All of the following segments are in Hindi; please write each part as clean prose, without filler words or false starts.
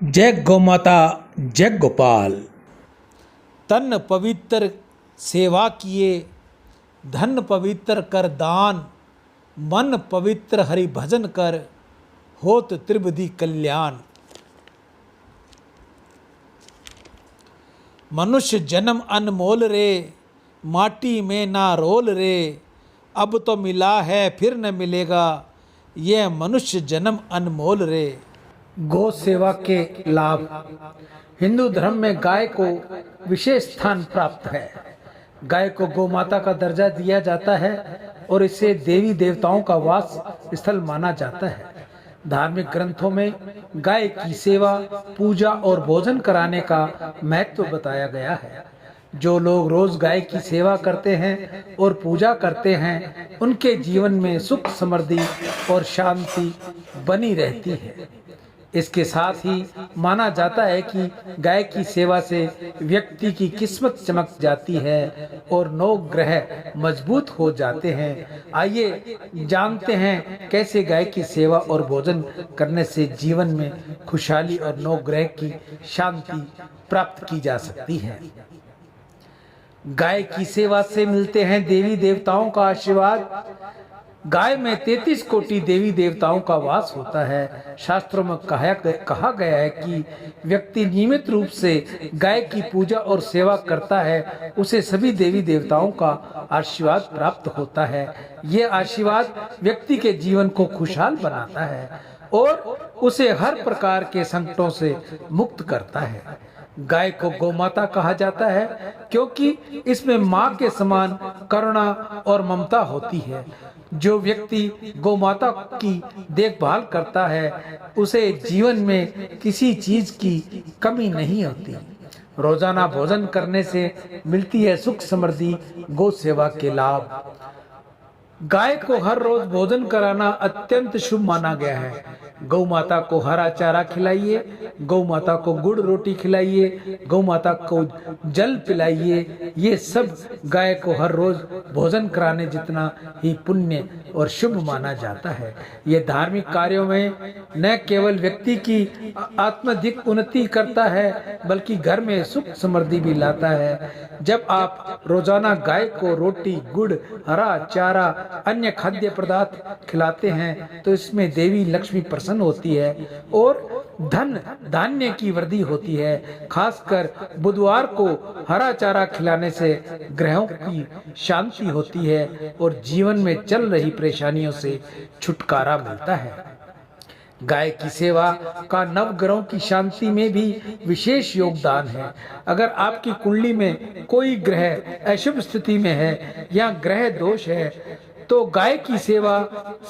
जय गौ माता, जय गोपाल। तन पवित्र सेवा किए, धन पवित्र कर दान, मन पवित्र हरि भजन कर, होत त्रिविधि कल्याण। मनुष्य जन्म अनमोल रे, माटी में ना रोल रे, अब तो मिला है फिर न मिलेगा, यह मनुष्य जन्म अनमोल रे। गौ सेवा के लाभ। हिंदू धर्म में गाय को विशेष स्थान प्राप्त है। गाय को गौ माता का दर्जा दिया जाता है और इसे देवी देवताओं का वास स्थल माना जाता है। धार्मिक ग्रंथों में गाय की सेवा, पूजा और भोजन कराने का महत्व बताया गया है। जो लोग रोज गाय की सेवा करते हैं और पूजा करते हैं, उनके जीवन में सुख, समृद्धि और शांति बनी रहती है। इसके साथ ही माना जाता है कि गाय की सेवा से व्यक्ति की किस्मत चमक जाती है और 9 ग्रह मजबूत हो जाते हैं। आइए जानते हैं कैसे गाय की सेवा और भोजन करने से जीवन में खुशहाली और 9 ग्रह की शांति प्राप्त की जा सकती है। गाय की सेवा से मिलते हैं देवी देवताओं का आशीर्वाद। गाय में 33 कोटि देवी देवताओं का वास होता है। शास्त्रों में कहा गया है कि व्यक्ति नियमित रूप से गाय की पूजा और सेवा करता है, उसे सभी देवी देवताओं का आशीर्वाद प्राप्त होता है। ये आशीर्वाद व्यक्ति के जीवन को खुशहाल बनाता है और उसे हर प्रकार के संकटों से मुक्त करता है। गाय को गौ माता कहा जाता है क्योंकि इसमें माँ के समान करुणा और ममता होती है। जो व्यक्ति गौ माता की देखभाल करता है, उसे जीवन में किसी चीज की कमी नहीं होती। रोजाना भोजन करने से मिलती है सुख, समृद्धि। गौ सेवा के लाभ। गाय को हर रोज भोजन कराना अत्यंत शुभ माना गया है। गौ माता को हरा चारा खिलाइए, गौ माता को गुड़ रोटी खिलाइए, गौ माता को जल पिलाइए। ये सब गाय को हर रोज भोजन कराने जितना ही पुण्य और शुभ माना जाता है। ये धार्मिक कार्यों में न केवल व्यक्ति की आत्मिक उन्नति करता है, बल्कि घर में सुख समृद्धि भी लाता है। जब आप रोजाना गाय को रोटी, गुड़, हरा चारा, अन्य खाद्य पदार्थ खिलाते हैं, तो इसमें देवी लक्ष्मी प्रसन्न होती है और धन धान्य की वृद्धि होती है। खासकर बुधवार को हरा चारा खिलाने से ग्रहों की शांति होती है और जीवन में चल रही परेशानियों से छुटकारा मिलता है। गाय की सेवा का नवग्रहों की शांति में भी विशेष योगदान है। अगर आपकी कुंडली में कोई ग्रह अशुभ स्थिति में है या ग्रह दोष है, तो गाय की सेवा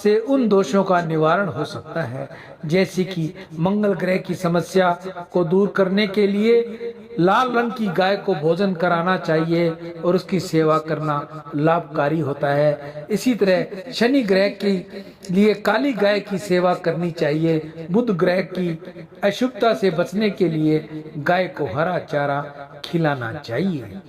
से उन दोषों का निवारण हो सकता है। जैसे कि मंगल ग्रह की समस्या को दूर करने के लिए लाल रंग की गाय को भोजन कराना चाहिए और उसकी सेवा करना लाभकारी होता है। इसी तरह शनि ग्रह के लिए काली गाय की सेवा करनी चाहिए। बुध ग्रह की अशुभता से बचने के लिए गाय को हरा चारा खिलाना चाहिए।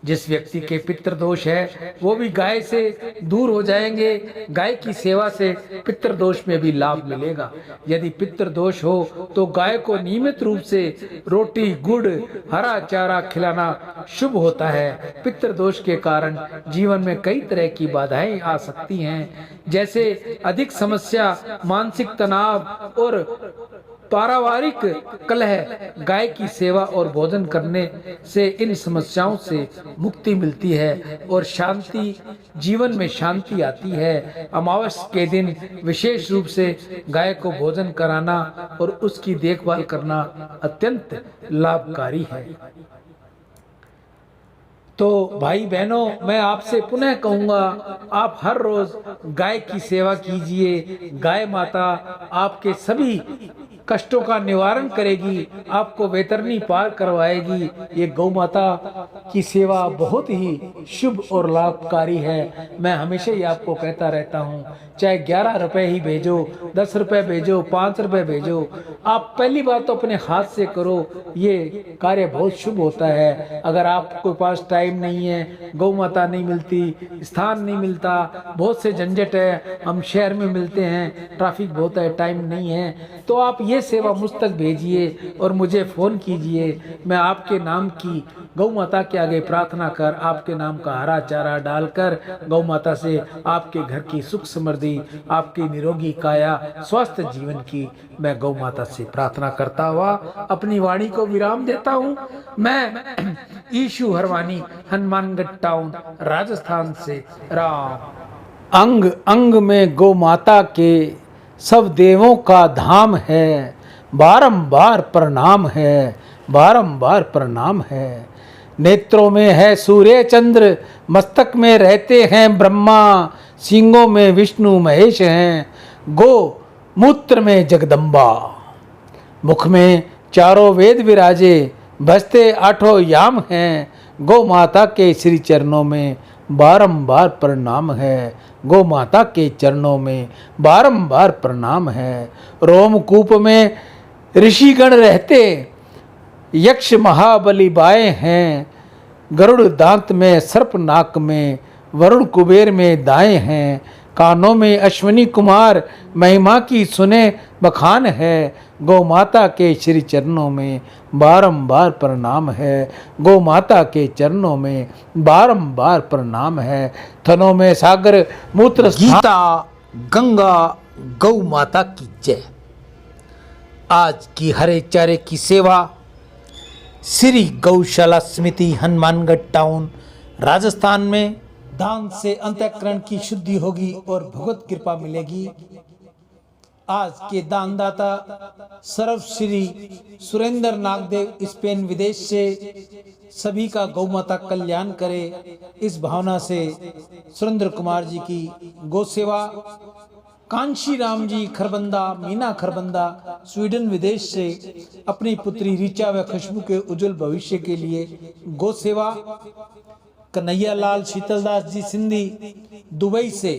जिस व्यक्ति के पितृदोष है, वो भी गाय से दूर हो जाएंगे। गाय की सेवा से पितृदोष में भी लाभ मिलेगा। यदि पितृदोष हो तो गाय को नियमित रूप से रोटी, गुड़, हरा चारा खिलाना शुभ होता है। पितृदोष के कारण जीवन में कई तरह की बाधाएं आ सकती हैं, जैसे अधिक समस्या, मानसिक तनाव और पारिवारिक कलह। गाय की सेवा और भोजन करने से इन समस्याओं से मुक्ति मिलती है और शांति, जीवन में शांति आती है। अमावस्या के दिन विशेष रूप से गाय को भोजन कराना और उसकी देखभाल करना अत्यंत लाभकारी है। तो भाई बहनों, मैं आपसे पुनः कहूँगा, आप हर रोज गाय की सेवा कीजिए। गाय माता आपके सभी कष्टों का निवारण करेगी, आपको वैतरणी पार करवाएगी। ये गौ माता की सेवा बहुत ही शुभ और लाभकारी है। मैं हमेशा ही आपको कहता रहता हूँ, चाहे 11 रुपए ही भेजो, 10 रुपए भेजो, 5 रुपए भेजो, आप पहली बात तो अपने हाथ से करो। ये कार्य बहुत शुभ होता है। अगर आपके पास टाइम टाइम नहीं है, गौ माता नहीं मिलती, स्थान नहीं मिलता, बहुत से झंझट है, हम शहर में मिलते हैं, ट्रैफिक बहुत है, टाइम नहीं है, तो आप ये सेवा मुझ तक भेजिए और मुझे फ़ोन कीजिए। मैं आपके नाम की गौ माता के आगे प्रार्थना कर, आपके नाम का हरा चारा डालकर गौ माता से आपके घर की सुख समृद्धि, आपकी निरोगी काया, स्वस्थ जीवन की मैं गौ माता से प्रार्थना करता हुआ अपनी वाणी को विराम देता हूँ। मैं ईशु हरवानी, हनुमानगढ़ टाउन, राजस्थान से राम। अंग अंग में गौ माता के सब देवों का धाम है, बारंबार प्रणाम है, बारंबार प्रणाम है। नेत्रों में है सूर्य चंद्र, मस्तक में रहते हैं ब्रह्मा, सींगों में विष्णु महेश हैं, गो मूत्र में जगदम्बा। मुख में चारों वेद विराजे, बजते आठों याम हैं, गौ माता के श्री चरणों में बारंबार प्रणाम है, गौ माता के चरणों में बारंबार प्रणाम है। रोमकूप में ऋषिगण रहते, यक्ष महाबली बाएं हैं, गरुड़ दांत में, सर्प नाक में, वरुण कुबेर में दाएं हैं, कानों में अश्विनी कुमार, महिमा की सुने बखान है, गौ माता के श्री चरणों में बारंबार प्रणाम है, गौ माता के चरणों में बारंबार प्रणाम है। थनों में सागर मूत्र, गीता गंगा गौ माता की जय। आज की हरे चारे की सेवा श्री गौशाला समिति, हनुमानगढ़ टाउन, राजस्थान में। दान से अंतःकरण की शुद्धि होगी और भगवत कृपा मिलेगी। आज के दानदाता सर्व श्री सुरेंद्र नागदेव, स्पेन विदेश से सभी का गौ माता कल्याण करे, इस भावना से सुरेंद्र कुमार जी की गौ सेवा। कांशी राम जी खरबंदा, मीना खरबंदा, स्वीडन विदेश से अपनी पुत्री ऋचा व खुशबू के उज्जवल भविष्य के लिए गौ सेवा। कन्हैया लाल शीतलदास जी सिंधी दुबई से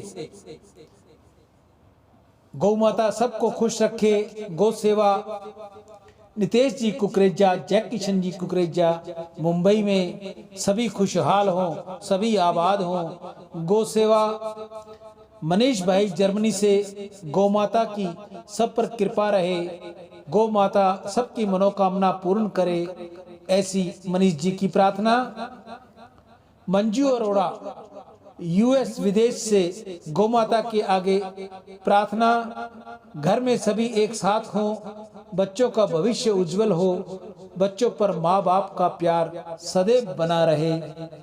गौ माता सबको खुश रखे, गौ सेवा। नितेश जी कुकरेजा, जय किशन जी कुकरेजा मुंबई में सभी खुशहाल हों, सभी आबाद हों, गौ सेवा। मनीष भाई जर्मनी से गौ माता की सब पर कृपा रहे, गौ माता सबकी मनोकामना पूर्ण करे, ऐसी मनीष जी की प्रार्थना। मंजू अरोड़ा यूएस विदेश से गौ माता के आगे प्रार्थना, घर में सभी एक साथ हों, बच्चों का भविष्य उज्जवल हो, बच्चों पर माँ बाप का प्यार सदैव बना रहे,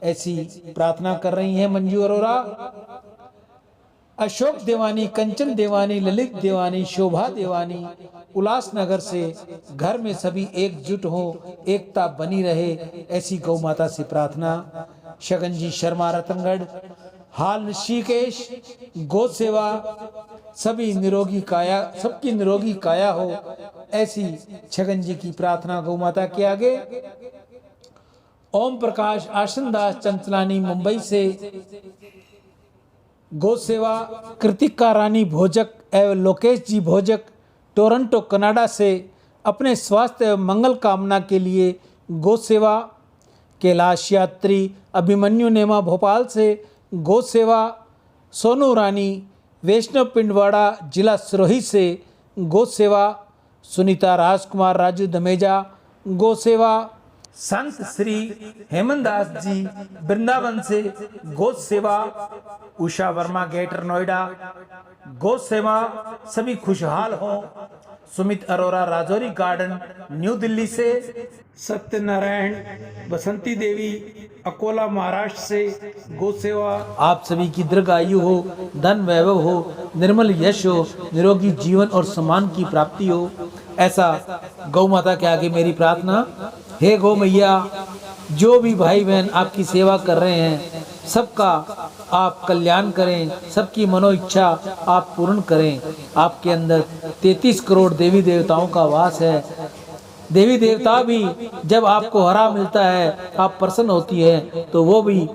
ऐसी प्रार्थना कर रही हैं मंजू अरोड़ा। अशोक देवानी, कंचन देवानी, ललित देवानी, शोभा देवानी उल्लासनगर से घर में सभी एकजुट हो, एकता बनी रहे, ऐसी गौ माता से प्रार्थना। शगन जी शर्मा रतनगढ़, हाल ऋषिकेश, गौ सेवा। सभी निरोगी काया, सबकी निरोगी काया हो, ऐसी छगन जी की प्रार्थना गौ माता के आगे। ओम प्रकाश आशनदास चंचलानी मुंबई से गौ सेवा। कृतिका रानी भोजक एवं लोकेश जी भोजक टोरंटो कनाडा से अपने स्वास्थ्य एवं मंगल कामना के लिए गौ सेवा। कैलाश यात्री अभिमन्यु नेमा भोपाल से गौ सेवा। सोनू रानी वैष्णव पिंडवाड़ा जिला सिरोही से गौ सेवा। सुनीता राजकुमार राजू दमेजा गौ सेवा। संत श्री हेमंत दास जी वृंदावन से गौ सेवा। उषा वर्मा गेटर नोएडा गौ सेवा। सभी खुशहाल हों। सुमित अरोरा राजौरी गार्डन न्यू दिल्ली से। सत्यनारायण बसंती देवी अकोला महाराष्ट्र से गौ सेवा। आप सभी की दीर्घायु हो, धन वैभव हो, निर्मल यश हो, निरोगी जीवन और सम्मान की प्राप्ति हो, ऐसा गौ माता के आगे मेरी प्रार्थना। हे गौ मैया, जो भी भाई बहन आपकी सेवा कर रहे हैं सबका आप कल्याण करें, सबकी मनो इच्छा आप पूर्ण करें। आपके अंदर 33 करोड़ देवी देवताओं का वास है। देवी देवता भी जब आपको हरा मिलता है, आप प्रसन्न होती है, तो वो भी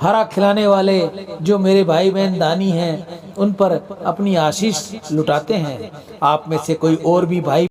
हरा खिलाने वाले जो मेरे भाई बहन दानी हैं उन पर अपनी आशीष लुटाते हैं। आप में से कोई और भी भाई